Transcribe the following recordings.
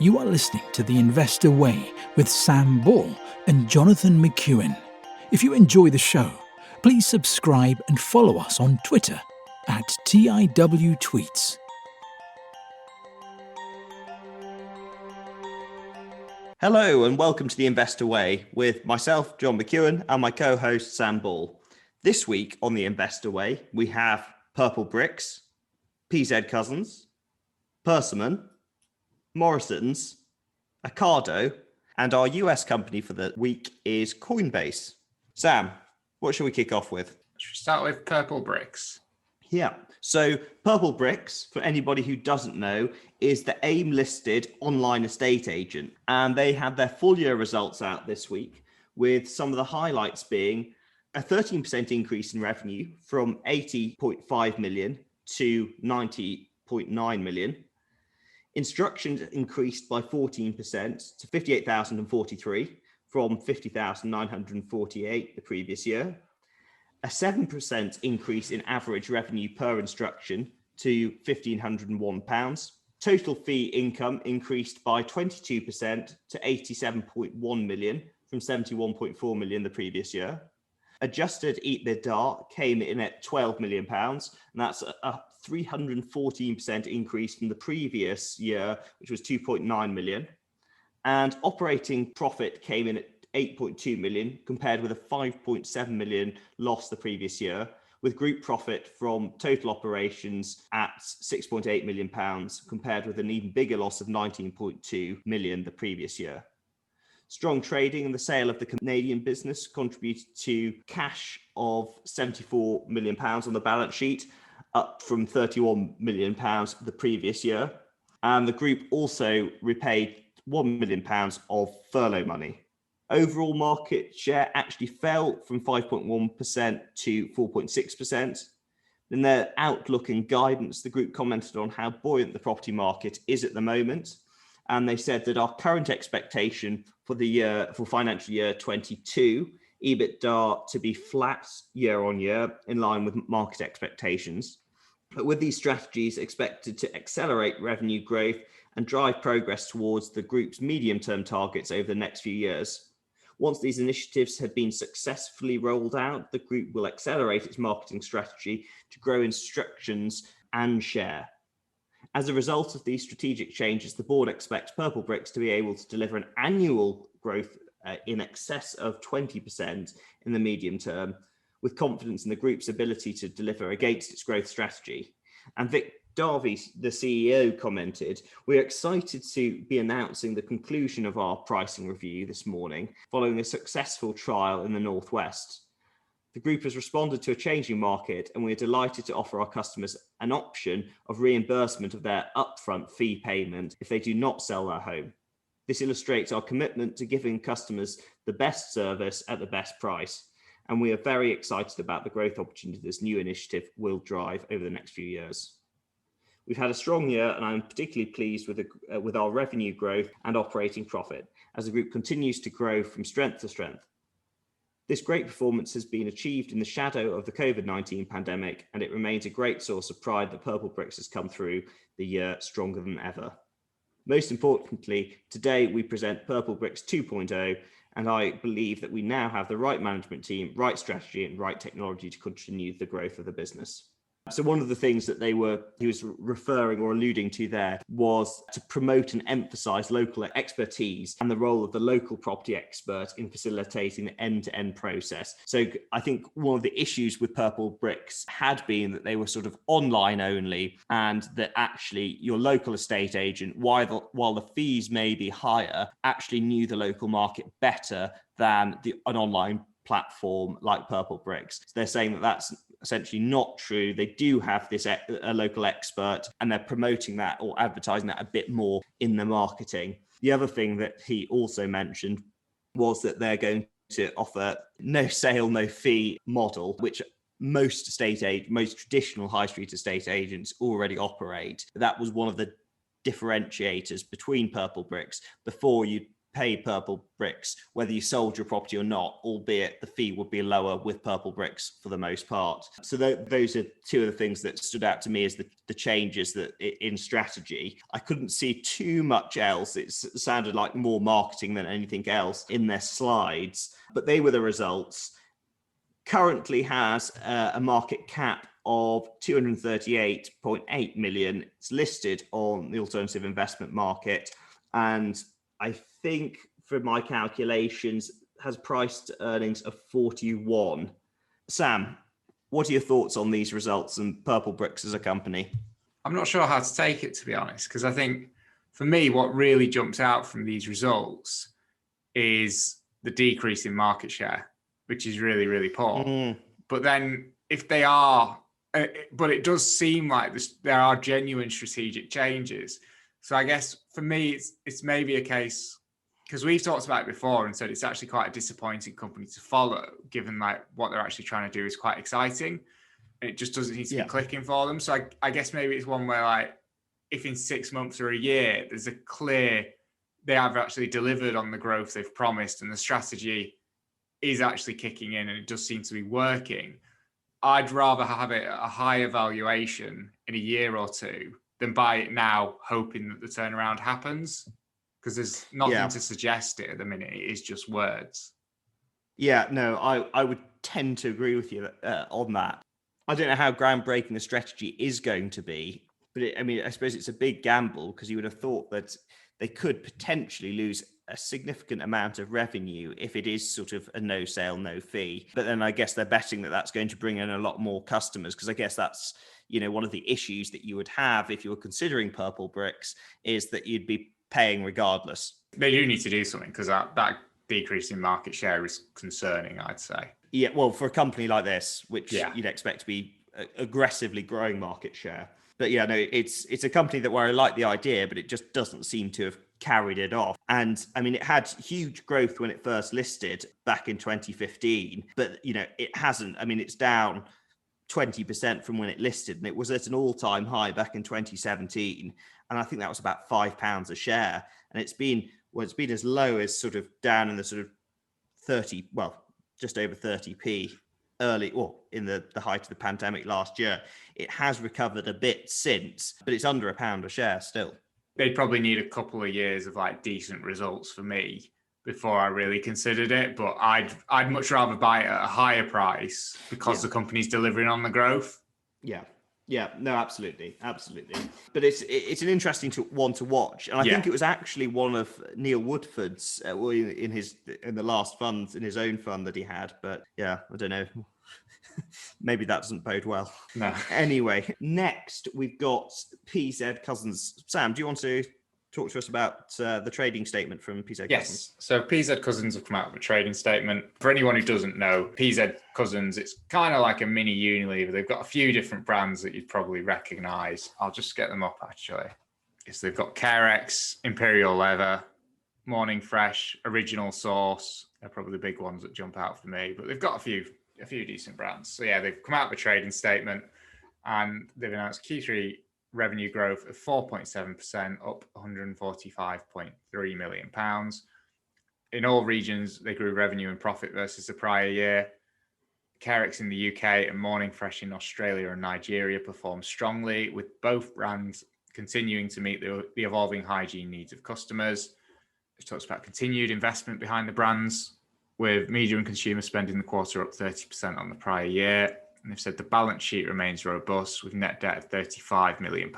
You are listening to The Investor Way with Sam Ball and Jonathan McEwen. If you enjoy the show, please subscribe and follow us on Twitter at TIW Tweets. Hello and welcome to The Investor Way with myself, John McEwen, and my co-host, Sam Ball. This week on The Investor Way, we have Purple Bricks, PZ Cussons, Persimmon, Morrisons, Ocado, and our US company for the week is Coinbase. Sam, what shall we kick off with? Should we start with Purple Bricks? Yeah. So Purple Bricks, for anybody who doesn't know, is the AIM-listed online estate agent. And they had their full year results out this week, with some of the highlights being a 13% increase in revenue from 80.5 million to 90.9 million. Instructions increased by 14% to 58,043 from 50,948 the previous year. A 7% increase in average revenue per instruction to £1,501. Total fee income increased by 22% to 87.1 million from 71.4 million the previous year. Adjusted EBITDA came in at £12 million, and that's a 314% increase from the previous year, which was 2.9 million. And operating profit came in at 8.2 million, compared with a 5.7 million loss the previous year, with group profit from total operations at 6.8 million pounds, compared with an even bigger loss of 19.2 million the previous year. Strong trading and the sale of the Canadian business contributed to cash of 74 million pounds on the balance sheet, up from 31 million pounds the previous year. And the group also repaid 1 million pounds of furlough money. Overall market share actually fell from 5.1% to 4.6%. In their outlook and guidance, the group commented on how buoyant the property market is at the moment. And they said that our current expectation for the year, for financial year 22, EBITDA to be flat year on year, in line with market expectations. But with these strategies expected to accelerate revenue growth and drive progress towards the group's medium-term targets over the next few years. Once these initiatives have been successfully rolled out, the group will accelerate its marketing strategy to grow instructions and share. As a result of these strategic changes, the board expects Purple Bricks to be able to deliver an annual growth in excess of 20% in the medium term, with confidence in the group's ability to deliver against its growth strategy. And Vic Darby, the CEO, commented, "We're excited to be announcing the conclusion of our pricing review this morning, following a successful trial in the Northwest. The group has responded to a changing market, and we're delighted to offer our customers an option of reimbursement of their upfront fee payment if they do not sell their home. This illustrates our commitment to giving customers the best service at the best price, and we are very excited about the growth opportunity this new initiative will drive over the next few years. We've had a strong year, and I'm particularly pleased with our revenue growth and operating profit as the group continues to grow from strength to strength. This great performance has been achieved in the shadow of the COVID-19 pandemic, and it remains a great source of pride that Purple Bricks has come through the year stronger than ever. Most importantly, today we present Purple Bricks 2.0, and I believe that we now have the right management team, right strategy, and right technology to continue the growth of the business." So one of the things that he was referring or alluding to there was to promote and emphasize local expertise and the role of the local property expert in facilitating the end-to-end process. So I think one of the issues with Purple Bricks had been that they were sort of online only, and that actually your local estate agent, while the fees may be higher, actually knew the local market better than an online platform like Purple Bricks. So they're saying that that's essentially not true. They do have this a local expert, and they're promoting that or advertising that a bit more in the marketing. The other thing that he also mentioned was that they're going to offer no sale, no fee model, which most traditional high street estate agents already operate. That was one of the differentiators between Purple Bricks. Before, you pay Purple Bricks, whether you sold your property or not, albeit the fee would be lower with Purple Bricks for the most part. So those are two of the things that stood out to me as the changes that in strategy. I couldn't see too much else. It sounded like more marketing than anything else in their slides, but they were the results. Currently has a market cap of 238.8 million. It's listed on the alternative investment market, and I think for my calculations has priced earnings of 41. Sam, what are your thoughts on these results and Purple Bricks as a company? I'm not sure how to take it, to be honest, because I think for me, what really jumps out from these results is the decrease in market share, which is really, really poor. But then if they are, but it does seem like there are genuine strategic changes. So I guess for me, it's maybe a case, because we've talked about it before and said it's actually quite a disappointing company to follow, given like what they're actually trying to do is quite exciting. And it just doesn't seem to be clicking for them. So I guess maybe it's one where like, if in 6 months or a year, there's a clear, they have actually delivered on the growth they've promised and the strategy is actually kicking in and it does seem to be working, I'd rather have it at a higher valuation in a year or two than buy it now, hoping that the turnaround happens. Because there's nothing to suggest it at the minute. It is just words. Yeah, no, I would tend to agree with you on that. I don't know how groundbreaking the strategy is going to be, but I suppose it's a big gamble because you would have thought that they could potentially lose a significant amount of revenue if it is sort of a no sale, no fee. But then I guess they're betting that that's going to bring in a lot more customers, because I guess that's, one of the issues that you would have if you were considering Purple Bricks is that you'd be paying regardless. They do need to do something because that decrease in market share is concerning, I'd say. Yeah, well, for a company like this, which you'd expect to be aggressively growing market share. But yeah, no, it's a company where I like the idea, but it just doesn't seem to have carried it off. And it had huge growth when it first listed back in 2015, but it hasn't. It's down 20% from when it listed, and it was at an all-time high back in 2017. And I think that was about £5 a share. And it's been as low as sort of down in the sort of 30, well, just over 30p in the height of the pandemic last year. It has recovered a bit since, but it's under £1 a share still. They'd probably need a couple of years of like decent results for me before I really considered it. But I'd much rather buy it at a higher price because the company's delivering on the growth. Yeah, no, absolutely. But it's an interesting one to watch, and I think it was actually one of Neil Woodford's in the last fund, in his own fund that he had. But yeah, I don't know. Maybe that doesn't bode well. No. Anyway, next we've got PZ Cussons. Sam, do you want to talk to us about the trading statement from PZ Cussons? Yes. So PZ Cussons have come out with a trading statement. For anyone who doesn't know, PZ Cussons, it's kind of like a mini Unilever. They've got a few different brands that you'd probably recognise. I'll just get them up, actually. So they've got Carex, Imperial Leather, Morning Fresh, Original Source. They're probably the big ones that jump out for me, but they've got a few decent brands. So yeah, they've come out with a trading statement and they've announced Q3 revenue growth of 4.7%, up £145.3 million. In all regions, they grew revenue and profit versus the prior year. Carex in the UK and Morning Fresh in Australia and Nigeria performed strongly, with both brands continuing to meet the evolving hygiene needs of customers. It talks about continued investment behind the brands, with media and consumer spending the quarter up 30% on the prior year. And they've said the balance sheet remains robust, with net debt of £35 million,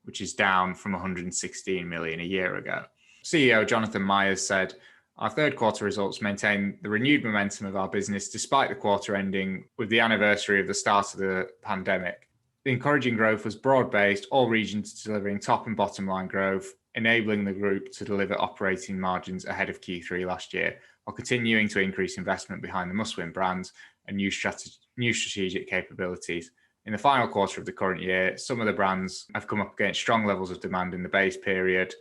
which is down from £116 million a year ago. CEO Jonathan Myers said, "Our third quarter results maintain the renewed momentum of our business despite the quarter ending with the anniversary of the start of the pandemic. The encouraging growth was broad-based, all regions delivering top and bottom line growth, enabling the group to deliver operating margins ahead of Q3 last year, while continuing to increase investment behind the must-win brands and new strategic capabilities. In the final quarter of the current year, some of the brands have come up against strong levels of demand in the base period,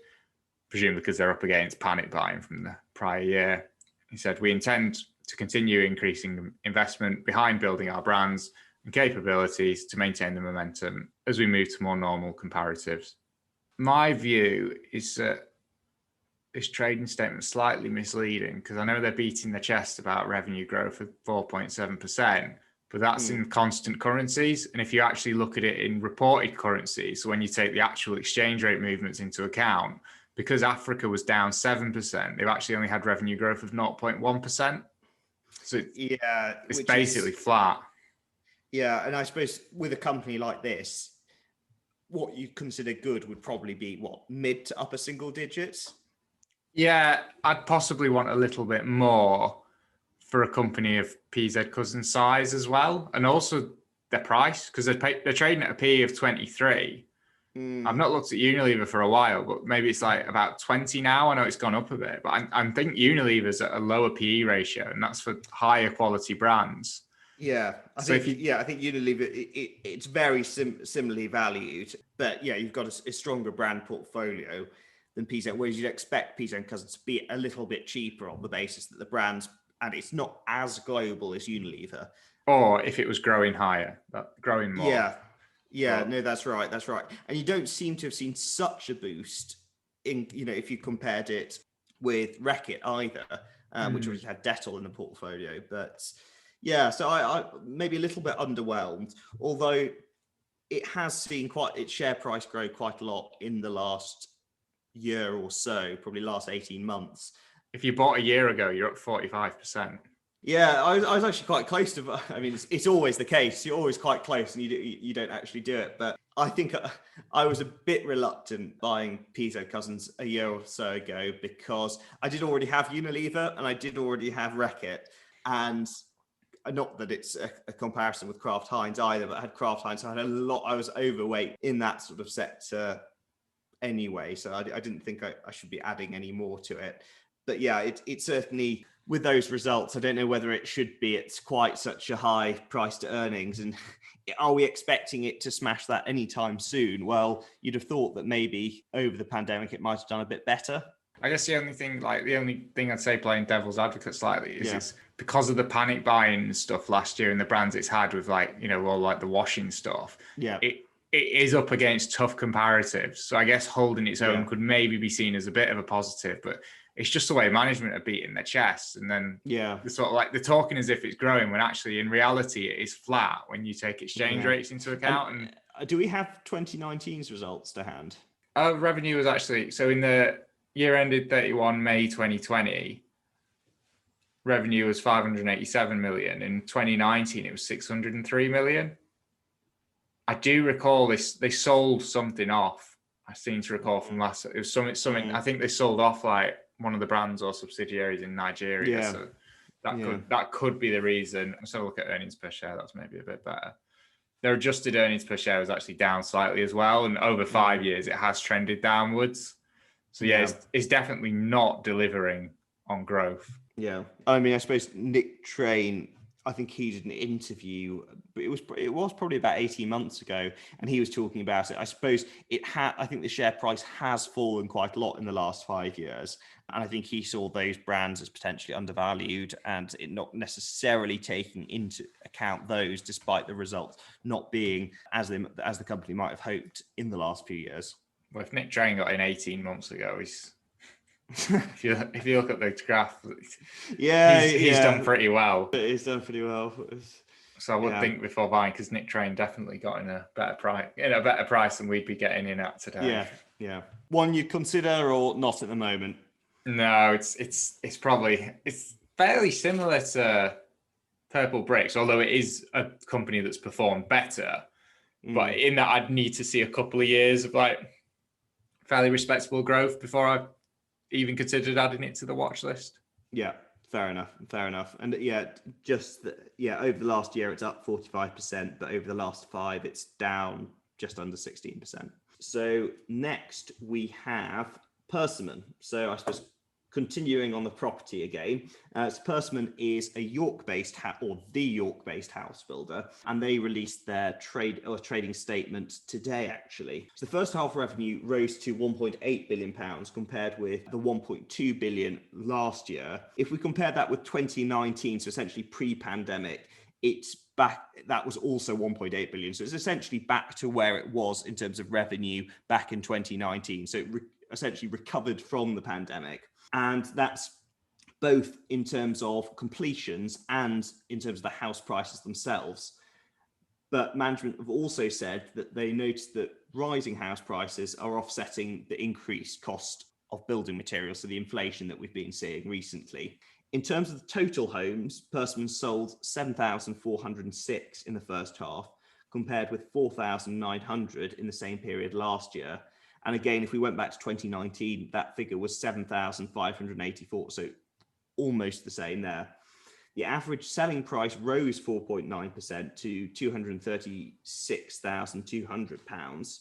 presumably because they're up against panic buying from the prior year." He said, "We intend to continue increasing investment behind building our brands and capabilities to maintain the momentum as we move to more normal comparatives." My view is that this trading statement slightly misleading because I know they're beating their chest about revenue growth of 4.7%, but that's in constant currencies. And if you actually look at it in reported currencies, so when you take the actual exchange rate movements into account, because Africa was down 7%, they've actually only had revenue growth of 0.1%. So it's basically flat. Yeah, and I suppose with a company like this, what you consider good would probably be mid to upper single digits. Yeah, I'd possibly want a little bit more for a company of PZ Cussons size as well, and also their price, because they're trading at a P of 23. I've not looked at Unilever for a while, but maybe it's like about 20 now. I know it's gone up a bit, but I think Unilever's at a lower PE ratio, and that's for higher quality brands. Yeah, I think Unilever, it's very similarly valued, but yeah, you've got a stronger brand portfolio than PZ, whereas you'd expect PZ and Cussons to be a little bit cheaper on the basis that the brands, and it's not as global as Unilever. Or if it was growing higher, growing more. Yeah, no, that's right. And you don't seem to have seen such a boost in, if you compared it with Reckitt either, which already had Dettol in the portfolio. But yeah, so I maybe a little bit underwhelmed, although it has seen its share price grow quite a lot in the last year or so, probably last 18 months. If you bought a year ago, you're up 45%. Yeah, I was actually quite close to. I mean, it's always the case. You're always quite close, and you don't actually do it. But I think I was a bit reluctant buying PZ Cussons a year or so ago because I did already have Unilever and I did already have Reckitt, and not that it's a comparison with Kraft Heinz either, but I had Kraft Heinz. So I had a lot. I was overweight in that sort of sector anyway, so I didn't think I should be adding any more to it. But yeah, it certainly, with those results, I don't know whether it should be. It's quite such a high price to earnings. And are we expecting it to smash that anytime soon? Well, you'd have thought that maybe over the pandemic, it might have done a bit better. I guess the only thing I'd say playing devil's advocate slightly is it's because of the panic buying and stuff last year and the brands it's had with all like the washing stuff. Yeah. It is up against tough comparatives. So I guess holding its own could maybe be seen as a bit of a positive, but it's just the way management are beating their chests. And then they're sort of like they're talking as if it's growing when actually in reality it is flat when you take exchange rates into account. And do we have 2019's results to hand? Revenue was actually, so in the year ended 31 May 2020, revenue was 587 million. In 2019, it was 603 million. I do recall this. They sold something off. I seem to recall from last. It was something. I think they sold off like one of the brands or subsidiaries in Nigeria. Yeah. So that could be the reason. So look at earnings per share. That's maybe a bit better. Their adjusted earnings per share was actually down slightly as well, and over 5 years it has trended downwards. So it's definitely not delivering on growth. Yeah, I mean, I suppose Nick Train, I think he did an interview, but it was probably about 18 months ago, and he was talking about it. I suppose I think the share price has fallen quite a lot in the last 5 years, and I think he saw those brands as potentially undervalued, and it not necessarily taking into account those, despite the results not being as the company might have hoped in the last few years. Well, if Nick Train got in 18 months ago, he's if you look at the graph, he's done pretty well. He's done pretty well. So I would think before buying, because Nick Train definitely got in a better price than we'd be getting in at today. Yeah. One you'd consider or not at the moment? No, it's fairly similar to Purple Bricks, although it is a company that's performed better. But in that, I'd need to see a couple of years of like fairly respectable growth before I even considered adding it to the watch list. Yeah, fair enough. And over the last year it's up 45%, but over the last 5 it's down just under 16%. So next we have Persimmon. So I suppose continuing on the property again, Persimmon is a York-based the York-based house builder, and they released their trading statement today, actually. So the first half revenue rose to £1.8 billion compared with the 1.2 billion last year. If we compare that with 2019, so essentially pre-pandemic, it's back. That was also 1.8 billion. So it's essentially back to where it was in terms of revenue back in 2019. So essentially recovered from the pandemic. And that's both in terms of completions and in terms of the house prices themselves. But management have also said that they noticed that rising house prices are offsetting the increased cost of building materials, so the inflation that we've been seeing recently. In terms of the total homes, Persimmon sold 7,406 in the first half, compared with 4,900 in the same period last year. And again, if we went back to 2019, that figure was 7,584, so almost the same there. The average selling price rose 4.9% to £236,200,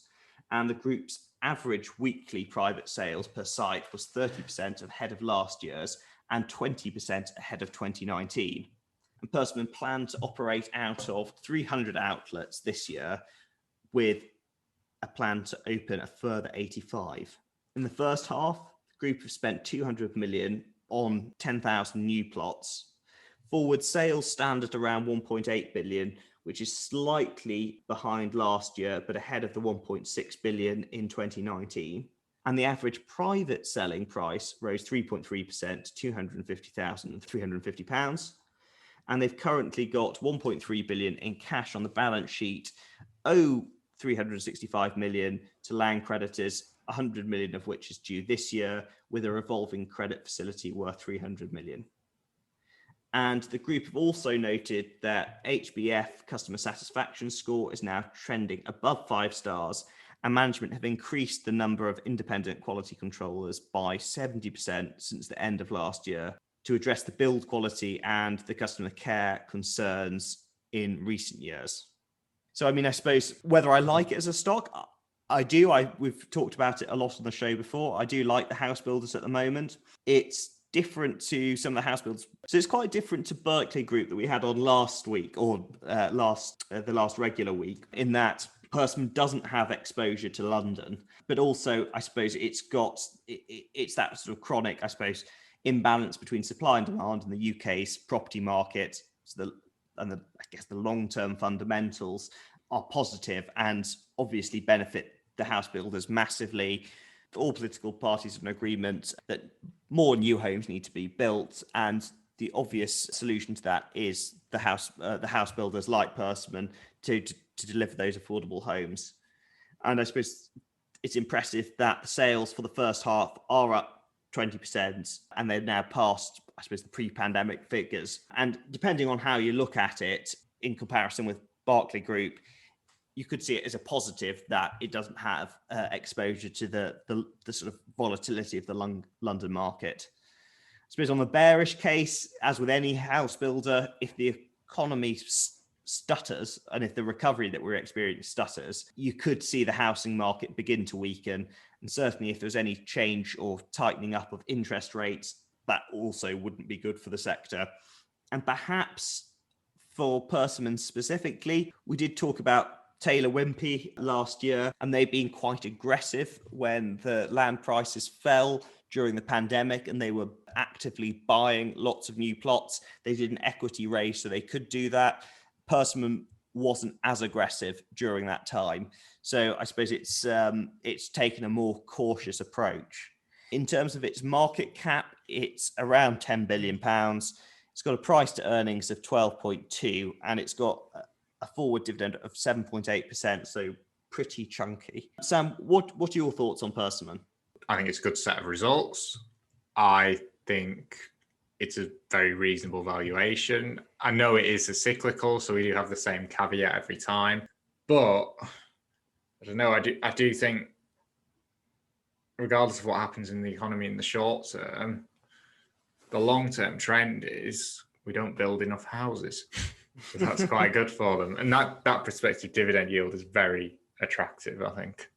and the group's average weekly private sales per site was 30% ahead of last year's and 20% ahead of 2019. And Persimmon planned to operate out of 300 outlets this year, with a plan to open a further 85. In the first half, the group have spent 200 million on 10,000 new plots. Forward sales stand at around 1.8 billion, which is slightly behind last year, but ahead of the 1.6 billion in 2019. And the average private selling price rose 3.3% to £250,350. And they've currently got 1.3 billion in cash on the balance sheet, owe 365 million to land creditors, 100 million of which is due this year, with a revolving credit facility worth 300 million. And the group have also noted that HBF customer satisfaction score is now trending above 5 stars, and management have increased the number of independent quality controllers by 70% since the end of last year to address the build quality and the customer care concerns in recent years. So, I mean, I suppose whether I like it as a stock, I do. We've talked about it a lot on the show before. I do like the house builders at the moment. It's different to some of the house builders. So it's quite different to Berkeley Group that we had on last week, or the last regular week, in that Persimmon doesn't have exposure to London, but also I suppose it's that sort of chronic, I suppose, imbalance between supply and demand in the UK's property market. So I guess the long-term fundamentals are positive and obviously benefit the house builders massively. All political parties have an agreement that more new homes need to be built, and the obvious solution to that is the house builders like Persimmon to deliver those affordable homes. And I suppose it's impressive that the sales for the first half are up 20%, and they've now passed, I suppose, the pre-pandemic figures. And depending on how you look at it, in comparison with Berkeley Group, you could see it as a positive that it doesn't have exposure to the sort of volatility of the London market. I suppose on the bearish case, as with any house builder, if the economy stutters and if the recovery that we're experiencing stutters, you could see the housing market begin to weaken. And certainly if there's any change or tightening up of interest rates, that also wouldn't be good for the sector. And perhaps for Persimmon specifically, we did talk about Taylor Wimpey last year, and they've been quite aggressive when the land prices fell during the pandemic, and they were actively buying lots of new plots. They did an equity raise, so they could do that. Persimmon wasn't as aggressive during that time, so I suppose it's taken a more cautious approach. In terms of its market cap, it's around £10 billion. It's got a price to earnings of 12.2, and it's got a forward dividend of 7.8%, so pretty chunky. Sam, what are your thoughts on Persimmon? I think it's a good set of results. I think it's a very reasonable valuation. I know it is a cyclical, so we do have the same caveat every time. But I don't know. I do think, regardless of what happens in the economy in the short term, the long-term trend is we don't build enough houses. So that's quite good for them. And that prospective dividend yield is very attractive, I think.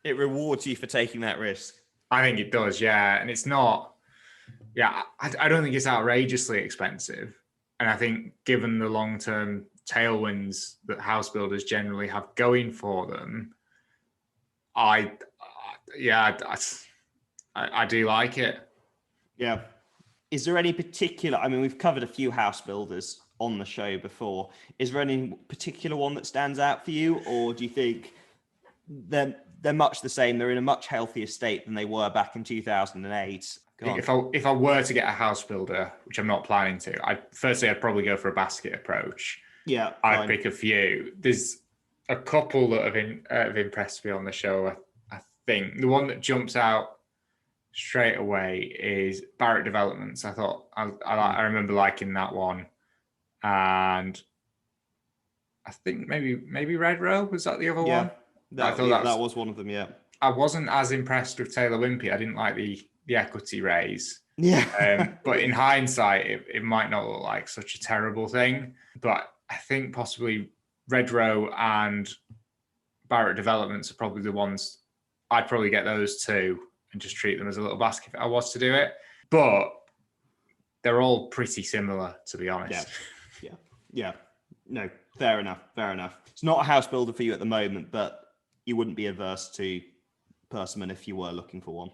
It rewards you for taking that risk. I think it does, yeah. And it's not, I don't think it's outrageously expensive. And I think given the long-term tailwinds that house builders generally have going for them, I do like it. Yeah. Is there any particular, I mean, we've covered a few house builders on the show before. Is there any particular one that stands out for you, or do you think they're they're much the same. They're in a much healthier state than they were back in 2008. If I were to get a house builder, which I'm not planning to, I'd probably go for a basket approach. Yeah, I'd pick a few. There's a couple that have impressed me on the show. I think the one that jumps out straight away is Barratt Developments. I thought I remember liking that one, and I think maybe Red Row, was that the other one? That was one of them. Yeah, I wasn't as impressed with Taylor Wimpey. I didn't like the equity raise. Yeah, but in hindsight, it might not look like such a terrible thing. But I think possibly Red Row and Barratt Developments are probably the ones I'd probably get those two and just treat them as a little basket if I was to do it. But they're all pretty similar, to be honest. Yeah. No, fair enough. It's not a house builder for you at the moment, but you wouldn't be averse to Persimmon if you were looking for one.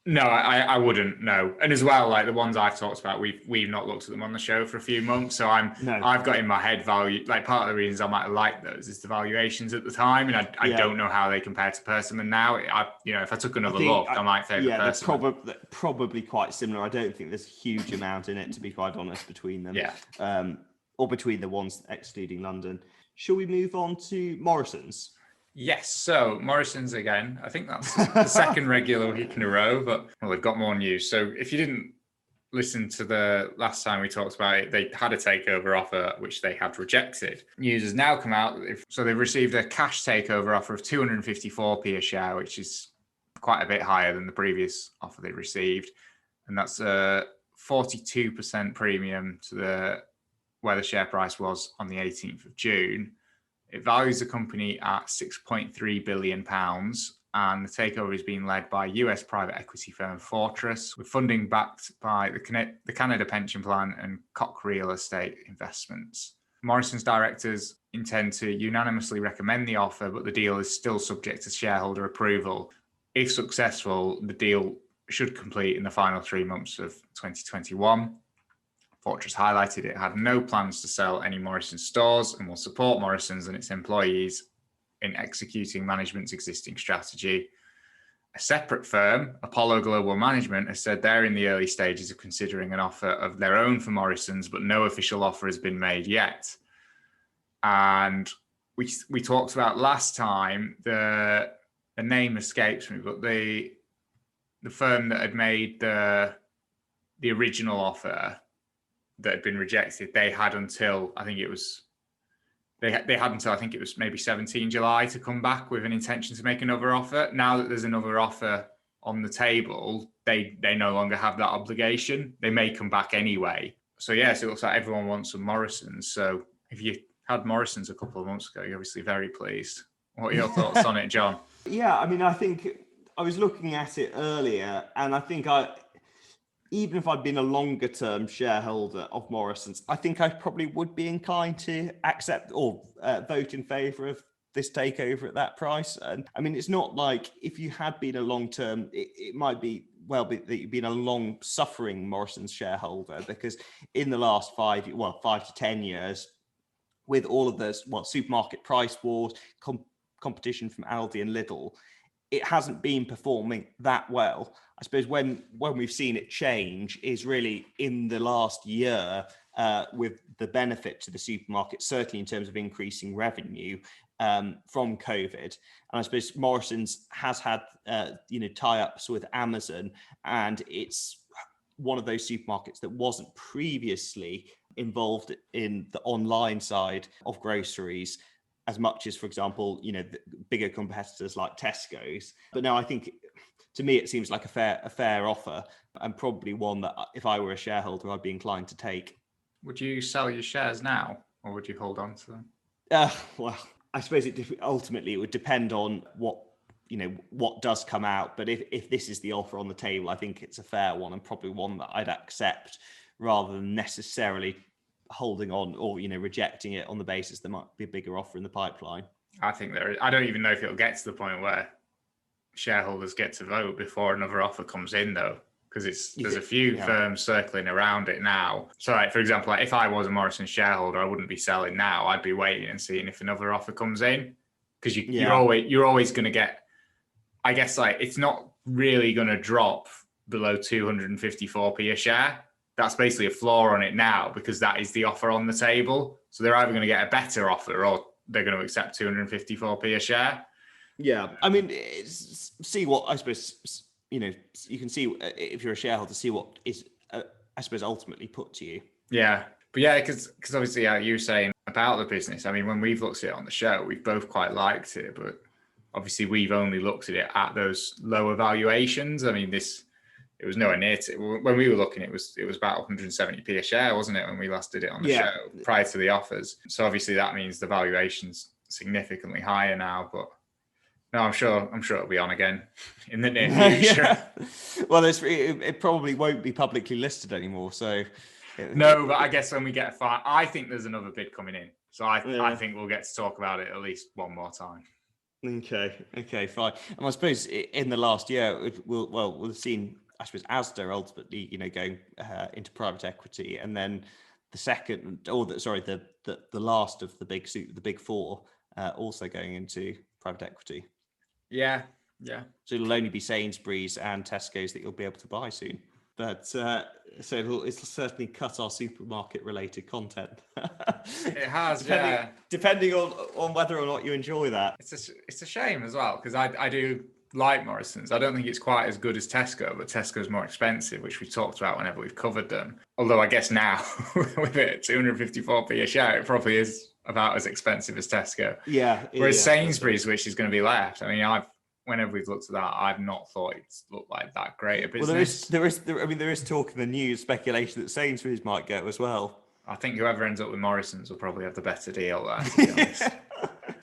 No, I wouldn't. No, and as well, like the ones I've talked about, we've not looked at them on the show for a few months, so I've got in my head value. Like part of the reasons I might have liked those is the valuations at the time, and I don't know how they compare to Persimmon now. If I took another look, I might favour Persimmon. They're probably quite similar. I don't think there's a huge amount in it, to be quite honest, between them. Yeah. Or between the ones excluding London. Shall we move on to Morrisons? Yes, so Morrisons again. I think that's the second regular week in a row, but they've got more news. So if you didn't listen to the last time we talked about it, they had a takeover offer, which they had rejected. News has now come out. So they've received a cash takeover offer of 254p a share, which is quite a bit higher than the previous offer they received. And that's a 42% premium to where the share price was on the 18th of June. It values the company at £6.3 billion, and the takeover is being led by US private equity firm Fortress, with funding backed by the Canada Pension Plan and Koch Real Estate Investments. Morrisons directors intend to unanimously recommend the offer, but the deal is still subject to shareholder approval. If successful, the deal should complete in the final 3 months of 2021. Fortress highlighted it had no plans to sell any Morrisons stores and will support Morrisons and its employees in executing management's existing strategy. A separate firm, Apollo Global Management, has said they're in the early stages of considering an offer of their own for Morrisons, but no official offer has been made yet. And we talked about last time, the name escapes me, but the firm that had made the original offer that had been rejected, they had until I think it was maybe 17 July to come back with an intention to make another offer. Now that there's another offer on the table, they no longer have that obligation. They may come back anyway. So yes, it looks like everyone wants some Morrisons. So if you had Morrisons a couple of months ago, you're obviously very pleased. What are your thoughts on it, John? Yeah, I mean, I think I was looking at it earlier, and I think even if I'd been a longer term shareholder of Morrisons, I think I probably would be inclined to accept or vote in favour of this takeover at that price. And I mean, it's not like if you had been a long term, it might be that you've been a long suffering Morrisons shareholder, because in the last 5 to 10 years, with all of this, supermarket price wars, competition from Aldi and Lidl, it hasn't been performing that well. I suppose when we've seen it change is really in the last year, with the benefit to the supermarket, certainly in terms of increasing revenue from COVID. And I suppose Morrisons has had tie-ups with Amazon, and it's one of those supermarkets that wasn't previously involved in the online side of groceries as much as, for example, the bigger competitors like Tesco's. But no, I think to me it seems like a fair offer, and probably one that if I were a shareholder, I'd be inclined to take. Would you sell your shares now, or would you hold on to them? Well, I suppose ultimately it would depend on what does come out. But if this is the offer on the table, I think it's a fair one, and probably one that I'd accept rather than necessarily holding on or rejecting it on the basis there might be a bigger offer in the pipeline. I think there is. I don't even know if it'll get to the point where shareholders get to vote before another offer comes in, though, because there's a few firms circling around it now. So, for example, if I was a Morrison shareholder, I wouldn't be selling now. I'd be waiting and seeing if another offer comes in, because you're always going to get I guess like it's not really going to drop below 254p a share. That's basically a floor on it now because that is the offer on the table. So they're either going to get a better offer or they're going to accept 254p a share. Yeah, I mean, see what I suppose, you can see if you're a shareholder, see what is, I suppose, ultimately put to you. Yeah. But yeah, because obviously you were saying about the business, I mean, when we've looked at it on the show, we've both quite liked it, but obviously we've only looked at it at those lower valuations. I mean, it was nowhere near to, when we were looking, it was about 170p a share, wasn't it, when we last did it on the show prior to the offers. So obviously that means the valuation's significantly higher now, but no, I'm sure it'll be on again in the near future. Well, it probably won't be publicly listed anymore, so... No, but I guess when we get I think there's another bid coming in. So I think we'll get to talk about it at least one more time. Okay, fine. And I suppose in the last year, we've seen, I suppose, Asda ultimately, going into private equity, and then the last of the big four, also going into private equity. Yeah. So it'll only be Sainsbury's and Tesco's that you'll be able to buy soon. But so it'll certainly cut our supermarket-related content. It has, depending on whether or not you enjoy that. It's a shame as well, because I do like Morrisons. I don't think it's quite as good as Tesco, but Tesco's more expensive, which we've talked about whenever we've covered them. Although I guess now, with it 254p a share, it probably is about as expensive as Tesco. Yeah. Whereas Sainsbury's, which is going to be left, I mean, whenever we've looked at that, I've not thought it's looked like that great a business. Well, there is talk in the news, speculation that Sainsbury's might go as well. I think whoever ends up with Morrisons will probably have the better deal there, to be honest.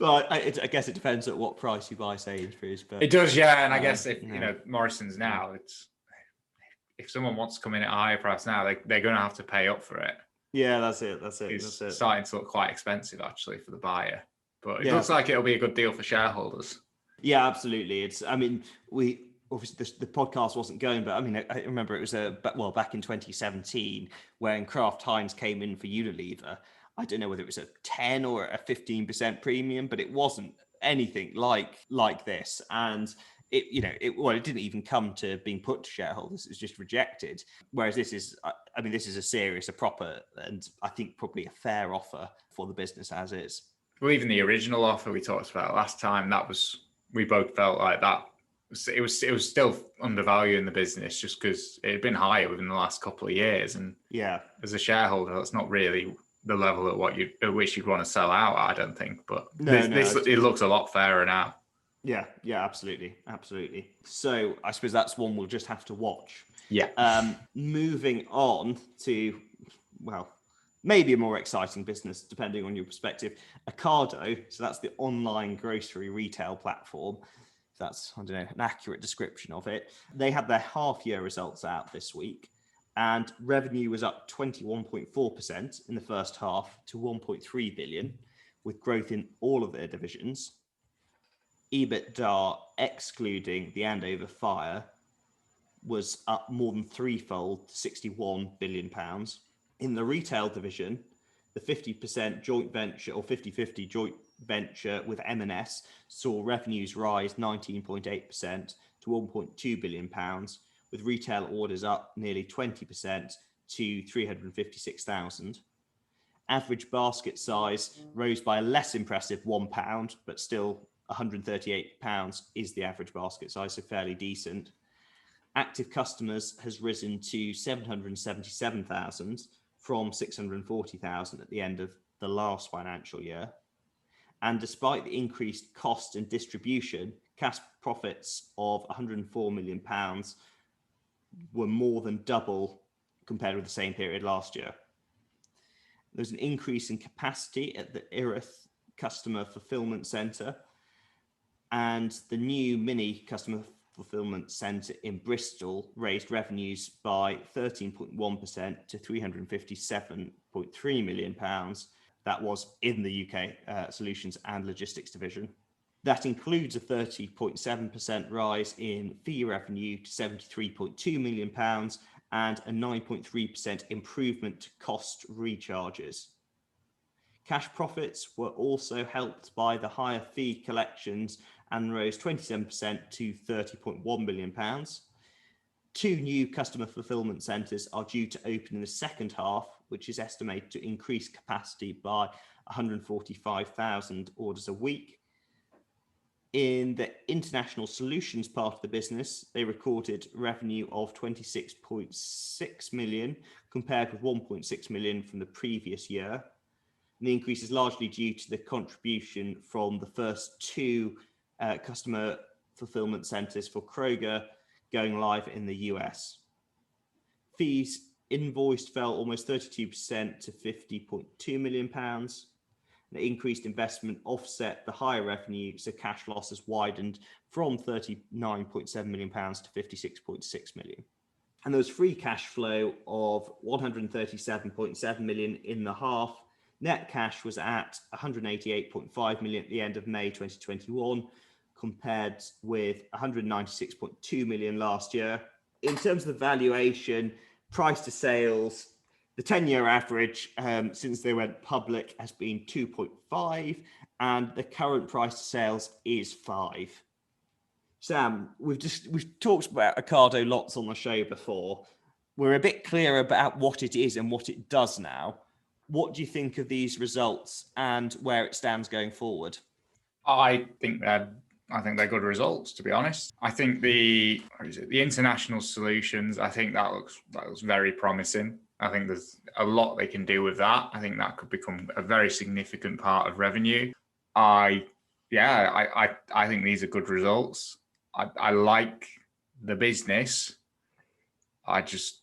Well, I guess it depends at what price you buy Sainsbury's. But it does, yeah. And I guess if Morrisons now, if someone wants to come in at a higher price now, they're going to have to pay up for it. Yeah, that's it. It's starting to look quite expensive actually for the buyer, but it looks like it'll be a good deal for shareholders. Yeah, absolutely. We obviously the podcast wasn't going, but I mean, I remember it was back in 2017 when Kraft Heinz came in for Unilever. I don't know whether it was a 10 or a 15% premium, but it wasn't anything like this. And it didn't even come to being put to shareholders. It was just rejected. Whereas this is a serious, a proper, and I think probably a fair offer for the business as is. Well, even the original offer we talked about last time, we both felt like that. It was still undervaluing the business just because it had been higher within the last couple of years. And as a shareholder, that's not really the level at which you'd want to sell out, I don't think. But it looks a lot fairer now. Yeah, absolutely. So I suppose that's one we'll just have to watch. Yeah. Moving on to, maybe a more exciting business, depending on your perspective. Ocado, so that's the online grocery retail platform. That's, I don't know, an accurate description of it. They had their half-year results out this week, and revenue was up 21.4% in the first half to 1.3 billion, with growth in all of their divisions. EBITDA, excluding the Andover fire, was up more than threefold to £61 billion. In the retail division, the 50% joint venture or 50-50 joint venture with M&S saw revenues rise 19.8% to £1.2 billion, with retail orders up nearly 20% to 356,000. Average basket size rose by a less impressive £1, but still £138 is the average basket size, so fairly decent. Active customers has risen to 777,000 from 640,000 at the end of the last financial year. And despite the increased cost and distribution, cash profits of £104 million were more than double compared with the same period last year. There's an increase in capacity at the Erith Customer Fulfillment Centre, and the new mini Customer Fulfillment Centre in Bristol raised revenues by 13.1% to £357.3 million. That was in the UK Solutions and Logistics division. That includes a 30.7% rise in fee revenue to £73.2 million and a 9.3% improvement to cost recharges. Cash profits were also helped by the higher fee collections and rose 27% to £30.1 million. 2 new customer fulfillment centres are due to open in the second half, which is estimated to increase capacity by 145,000 orders a week. In the international solutions part of the business, they recorded revenue of 26.6 million compared with 1.6 million from the previous year. And the increase is largely due to the contribution from the first 2 customer fulfillment centres for Kroger going live in the US. Fees invoiced fell almost 32% to £50.2 million. The increased investment offset the higher revenue, so cash losses widened from £39.7 million to £56.6 million. And there was free cash flow of £137.7 million in the half. Net cash was at £188.5 million at the end of May 2021, compared with £196.2 million last year. In terms of the valuation, price to sales, the 10-year average since they went public has been 2.5, and the current price to sales is 5. Sam, we've talked about Ocado lots on the show before. We're a bit clearer about what it is and what it does now. What do you think of these results and where it stands going forward? I think they're good results, to be honest. I think the international solutions, I think that looks very promising. I think there's a lot they can do with that. I think that could become a very significant part of revenue. I think these are good results. I like the business. I just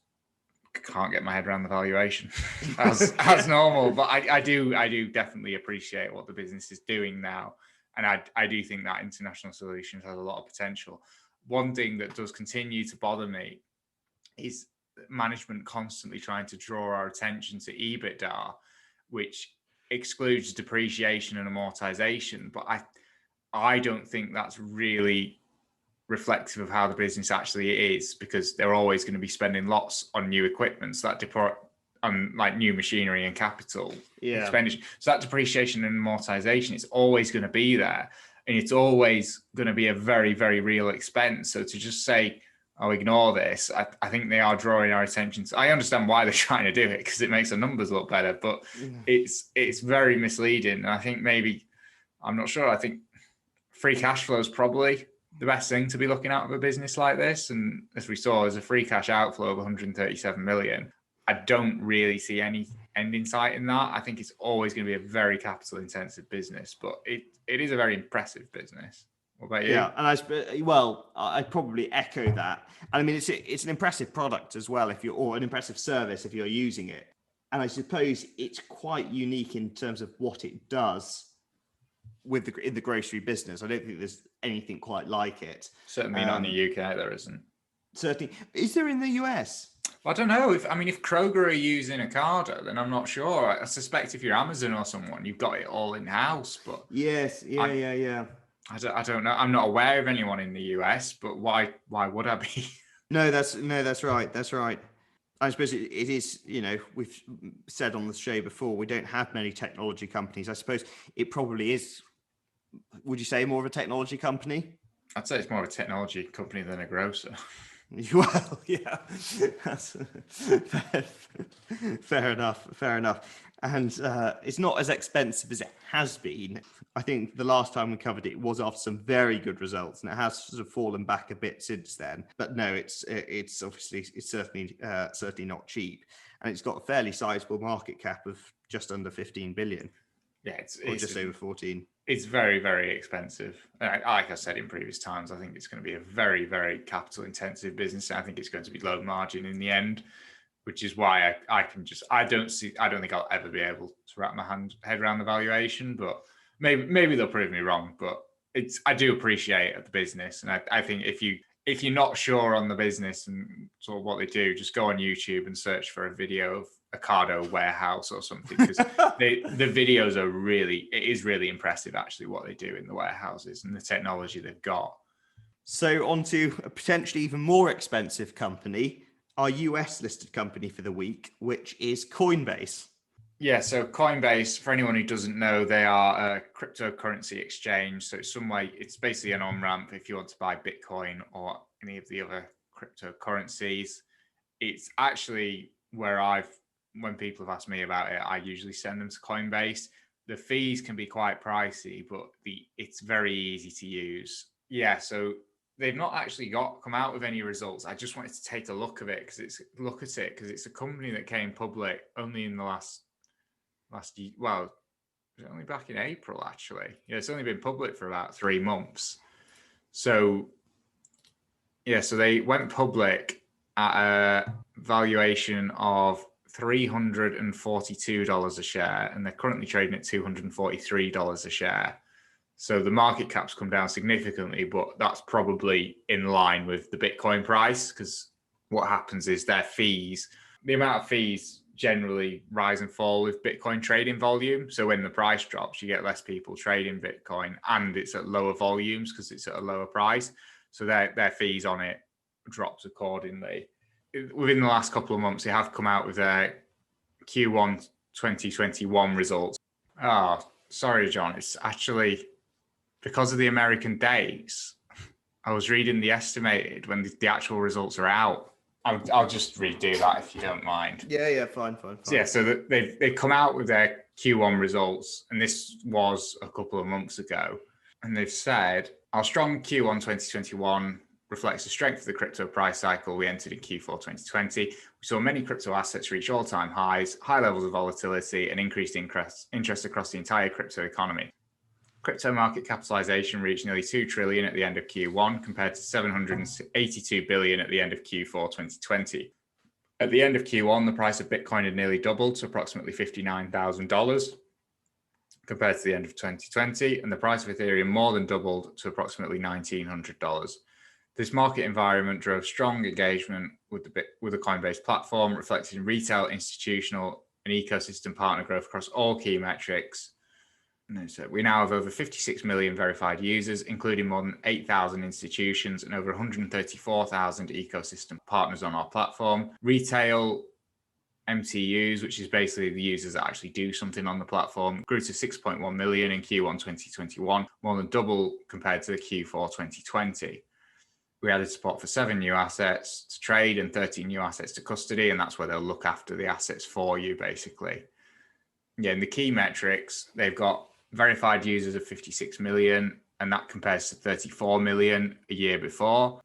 can't get my head around the valuation as normal. But I do definitely appreciate what the business is doing now. And I do think that international solutions has a lot of potential. One thing that does continue to bother me is management constantly trying to draw our attention to EBITDA, which excludes depreciation and amortization. But I don't think that's really reflective of how the business actually is, because they're always going to be spending lots on new equipment. So that on like new machinery and capital expenditure. So that depreciation and amortization, it's always going to be there, and it's always going to be a very, very real expense. So to just say, "Oh, ignore this," I think they are drawing our attention. I understand why they're trying to do it, because it makes the numbers look better, but it's very misleading. And I think I'm not sure. I think free cash flow is probably the best thing to be looking at of a business like this. And as we saw, there's a free cash outflow of 137 million. I don't really see any end in sight in that. I think it's always going to be a very capital intensive business, but it is a very impressive business. What about you? Yeah, and I'd probably echo that. And I mean, it's an impressive product as well, or an impressive service if you're using it. And I suppose it's quite unique in terms of what it does in the grocery business. I don't think there's anything quite like it. Certainly not in the UK, there isn't. Certainly. Is there in the US? I don't know. If Kroger are using Ocado, then I'm not sure. I suspect if you're Amazon or someone, you've got it all in house. But yes, yeah. I don't know. I'm not aware of anyone in the US, but why would I be? No, that's right. That's right. I suppose it is, we've said on the show before, we don't have many technology companies. I suppose it probably is, would you say, more of a technology company? I'd say it's more of a technology company than a grocer. Well, yeah, that's fair enough. And it's not as expensive as it has been. I think the last time we covered it was after some very good results, and it has sort of fallen back a bit since then. But no, it's certainly not cheap, and it's got a fairly sizable market cap of just under 15 billion. Yeah, it's just over 14. It's very, very expensive. Like I said in previous times, I think it's going to be a very, very capital intensive business. I think it's going to be low margin in the end, which is why I don't think I'll ever be able to wrap my head around the valuation, but maybe they'll prove me wrong. But I do appreciate the business. And I think if you're not sure on the business and sort of what they do, just go on YouTube and search for a video of Ocado warehouse or something, because the videos it is really impressive actually what they do in the warehouses and the technology they've got. So on to a potentially even more expensive company, our US listed company for the week, which is Coinbase. Yeah, so Coinbase, for anyone who doesn't know, they are a cryptocurrency exchange. So it's basically an on-ramp if you want to buy Bitcoin or any of the other cryptocurrencies. It's actually when people have asked me about it, I usually send them to Coinbase. The fees can be quite pricey, but it's very easy to use. Yeah, so they've not actually come out with any results. I just wanted to take a look at it because it's a company that came public only in the last year. Well, it was only back in April, actually. Yeah, it's only been public for about 3 months. So, yeah, so they went public at a valuation of $342 a share, and they're currently trading at $243 a share. So the market cap's come down significantly, but that's probably in line with the Bitcoin price, because what happens is the amount of fees generally rise and fall with Bitcoin trading volume. So when the price drops, you get less people trading Bitcoin, and it's at lower volumes because it's at a lower price. So their fees on it drops accordingly. Within the last couple of months, they have come out with their Q1 2021 results. Oh, sorry, John. It's actually because of the American days. I was reading the estimated when the actual results are out. I'll just redo that if you don't mind. Yeah, fine. So, yeah, so they've come out with their Q1 results, and this was a couple of months ago. And they've said, our strong Q1 2021 reflects the strength of the crypto price cycle we entered in Q4 2020. We saw many crypto assets reach all-time highs, high levels of volatility, and increased interest across the entire crypto economy. Crypto market capitalization reached nearly 2 trillion at the end of Q1 compared to 782 billion at the end of Q4 2020. At the end of Q1, the price of Bitcoin had nearly doubled to approximately $59,000 compared to the end of 2020, and the price of Ethereum more than doubled to approximately $1,900. This market environment drove strong engagement with the Coinbase platform, reflected in retail, institutional, and ecosystem partner growth across all key metrics. So we now have over 56 million verified users, including more than 8,000 institutions and over 134,000 ecosystem partners on our platform. Retail MTUs, which is basically the users that actually do something on the platform, grew to 6.1 million in Q1 2021, more than double compared to the Q4 2020. We added support for 7 new assets to trade and 13 new assets to custody, and that's where they'll look after the assets for you, basically. Yeah, in the key metrics, they've got verified users of 56 million, and that compares to 34 million a year before.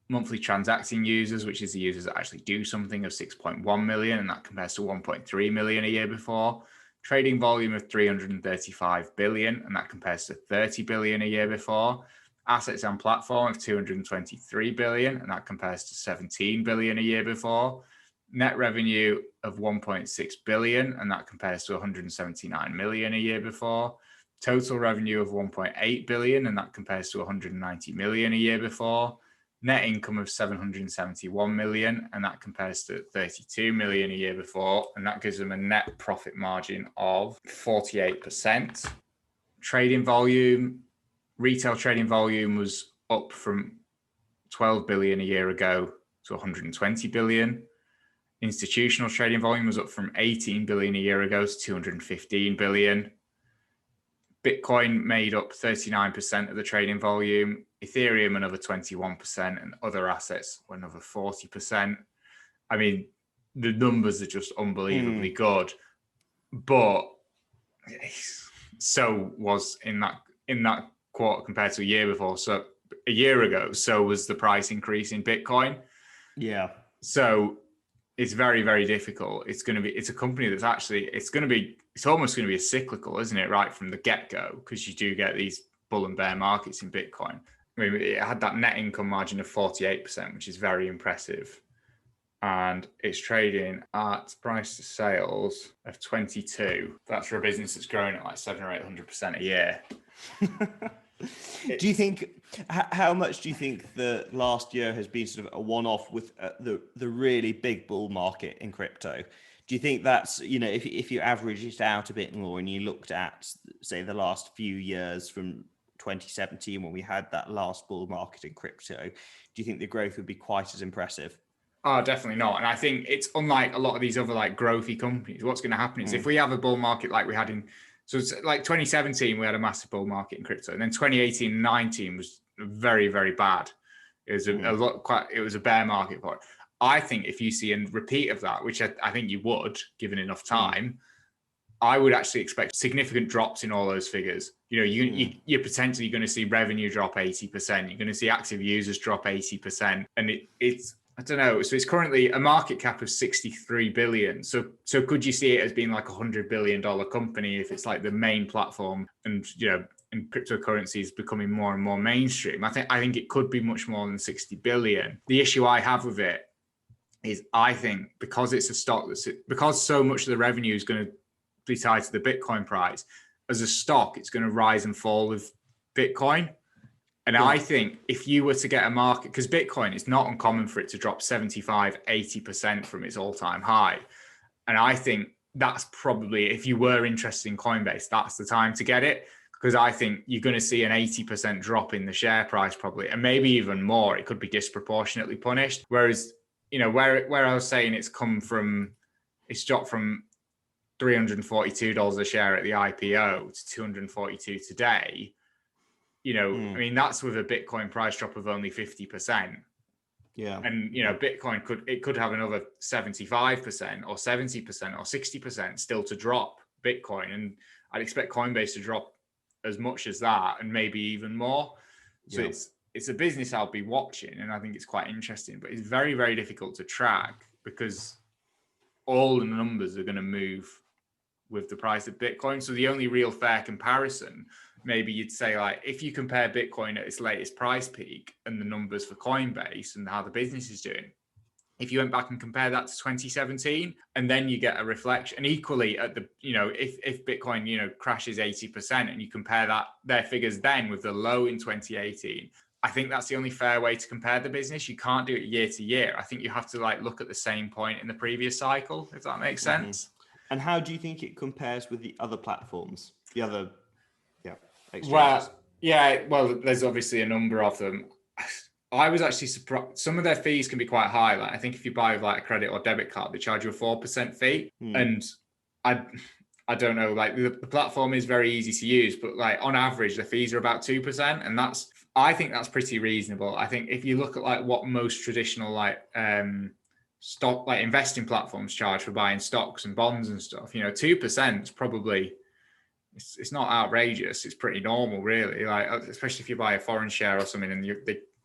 Monthly transacting users, which is the users that actually do something, of 6.1 million, and that compares to 1.3 million a year before. Trading volume of 335 billion, and that compares to 30 billion a year before. Assets on platform of 223 billion, and that compares to 17 billion a year before. Net revenue of 1.6 billion, and that compares to 179 million a year before. Total revenue of 1.8 billion, and that compares to 190 million a year before. Net income of 771 million, and that compares to 32 million a year before, and that gives them a net profit margin of 48%. Trading volume, retail trading volume was up from 12 billion a year ago to 120 billion. Institutional trading volume was up from 18 billion a year ago to 215 billion. Bitcoin made up 39% of the trading volume, Ethereum another 21%, and other assets were another 40%. I mean, the numbers are just unbelievably good, but so was in that quarter compared to a year before. So a year ago, so was the price increase in Bitcoin. Yeah. So it's very, very difficult. It's a company that's actually, it's almost going to be a cyclical, isn't it? Right from the get-go, because you do get these bull and bear markets in Bitcoin. I mean, it had that net income margin of 48%, which is very impressive. And it's trading at price to sales of 22. That's for a business that's growing at like 700 or 800% a year. Do you think, how much do you think the last year has been sort of a one-off with the really big bull market in crypto? Do you think that's, if you average it out a bit more and you looked at, say, the last few years from 2017 when we had that last bull market in crypto, do you think the growth would be quite as impressive? Oh, definitely not. And I think it's unlike a lot of these other like growthy companies. What's going to happen is if we have a bull market like we had in, so it's like 2017, we had a massive bull market in crypto. And then 2018 and 19 was very, very bad. It was it was a bear market for it. I think if you see a repeat of that, which I think you would, given enough time, I would actually expect significant drops in all those figures. You know, you're potentially going to see revenue drop 80%. You're going to see active users drop 80%. And it's, I don't know. So it's currently a market cap of 63 billion. So could you see it as being like $100 billion company if it's like the main platform and, you know, and cryptocurrency is becoming more and more mainstream? I think it could be much more than 60 billion. The issue I have with it is I think because it's a stock because so much of the revenue is going to be tied to the Bitcoin price, as a stock, it's going to rise and fall with Bitcoin. And I think if you were to get a market, because Bitcoin, it's not uncommon for it to drop 75, 80% from its all-time high. And I think that's probably, if you were interested in Coinbase, that's the time to get it. Because I think you're going to see an 80% drop in the share price probably, and maybe even more. It could be disproportionately punished. Whereas, you know, where I was saying it's dropped from $342 a share at the IPO to 242 today. You know, I mean, that's with a Bitcoin price drop of only 50%. Yeah. And, you know, Bitcoin could have another 75% or 70% or 60% still to drop Bitcoin. And I'd expect Coinbase to drop as much as that and maybe even more. So it's a business I'll be watching, and I think it's quite interesting, but it's very, very difficult to track because all the numbers are going to move with the price of Bitcoin. So the only real fair comparison, maybe you'd say, like, if you compare Bitcoin at its latest price peak and the numbers for Coinbase and how the business is doing, if you went back and compare that to 2017, and then you get a reflection, and equally at the, you know, if Bitcoin, you know, crashes 80% and you compare their figures then with the low in 2018, I think that's the only fair way to compare the business. You can't do it year to year. I think you have to like look at the same point in the previous cycle, if that makes sense. And how do you think it compares with the other platforms, the other exchanges? Well, there's obviously a number of them. I was actually surprised. Some of their fees can be quite high. Like I think if you buy with like a credit or debit card, they charge you a 4% fee. And I don't know, like the platform is very easy to use, but like on average, the fees are about 2%. And I think that's pretty reasonable. I think if you look at like what most traditional like stock, like investing platforms charge for buying stocks and bonds and stuff, you know, 2% is probably, it's not outrageous. It's pretty normal, really. Like, especially if you buy a foreign share or something and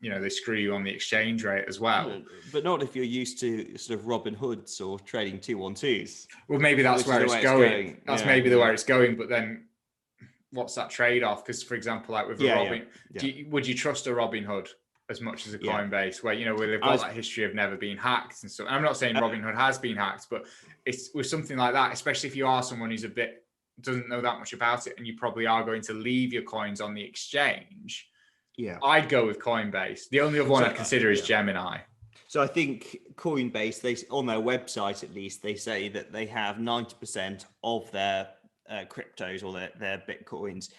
they screw you on the exchange rate as well. But not if you're used to sort of Robin Hoods or trading 212s. Well, maybe that's where it's going. That's maybe the where it's going. But then what's that trade-off? Because, for example, like with Robin, would you trust a Robin Hood as much as a Coinbase, where, you know, where they've got that history of never being hacked and stuff? And I'm not saying Robin Hood has been hacked, but it's with something like that, especially if you are someone who's doesn't know that much about it, and you probably are going to leave your coins on the exchange. Yeah, I'd go with Coinbase. The only other one I'd consider is Gemini. So I think Coinbase, on their website at least, they say that they have 90% of their cryptos or their Bitcoins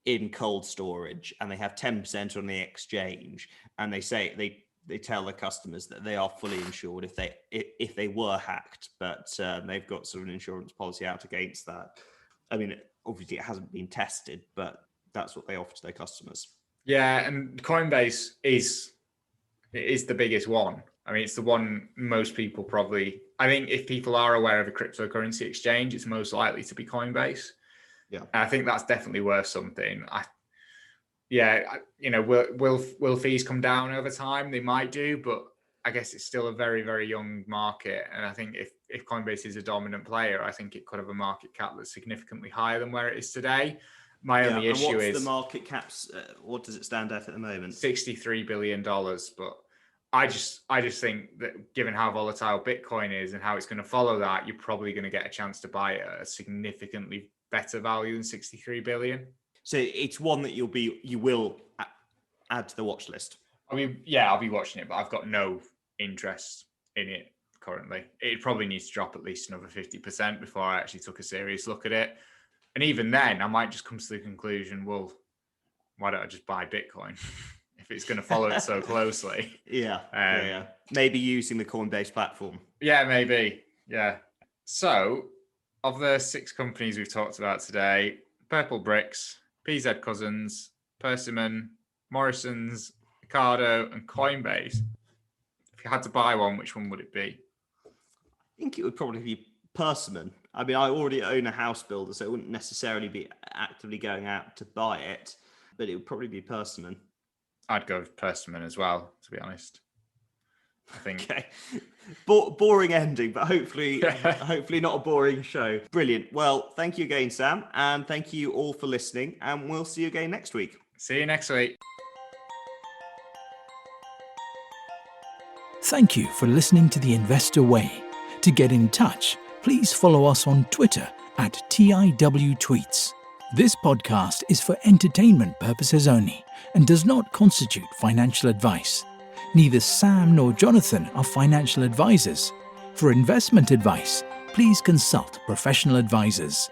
in cold storage, and they have 10% on the exchange. And they say they tell their customers that they are fully insured if they were hacked, but they've got sort of an insurance policy out against that. I mean, obviously it hasn't been tested, but that's what they offer to their customers. Yeah, and Coinbase is the biggest one. I mean, it's the one most people probably, I think if people are aware of a cryptocurrency exchange, it's most likely to be Coinbase. Yeah. And I think that's definitely worth something. You know, will fees come down over time? They might do, but I guess it's still a very, very young market. And I think if Coinbase is a dominant player, I think it could have a market cap that's significantly higher than where it is today. My only issue is the market caps. What does it stand at the moment? $63 billion. But I just think that given how volatile Bitcoin is and how it's going to follow that, you're probably going to get a chance to buy it at a significantly better value than 63 billion. So it's one that you will add to the watch list. I mean, yeah, I'll be watching it, but I've got no interest in it currently. It probably needs to drop at least another 50% before I actually took a serious look at it. And even then, I might just come to the conclusion, well, why don't I just buy Bitcoin? if it's going to follow it so closely. Yeah. Maybe using the Coinbase platform. Yeah, maybe. Yeah. So, of the 6 companies we've talked about today, Purple Bricks, PZ Cussons, Persimmon, Morrisons, Ocado, and Coinbase. If you had to buy one, which one would it be? I think it would probably be Persimmon. I mean, I already own a house builder, so it wouldn't necessarily be actively going out to buy it, but it would probably be Persimmon. I'd go with Persimmon as well, to be honest. I think. Okay. Boring ending, but hopefully not a boring show. Brilliant. Well, thank you again, Sam, and thank you all for listening, and we'll see you again next week. See you next week. Thank you for listening to The Investor Way. To get in touch, please follow us on Twitter at TIWTweets. This podcast is for entertainment purposes only and does not constitute financial advice. Neither Sam nor Jonathan are financial advisors. For investment advice, please consult professional advisors.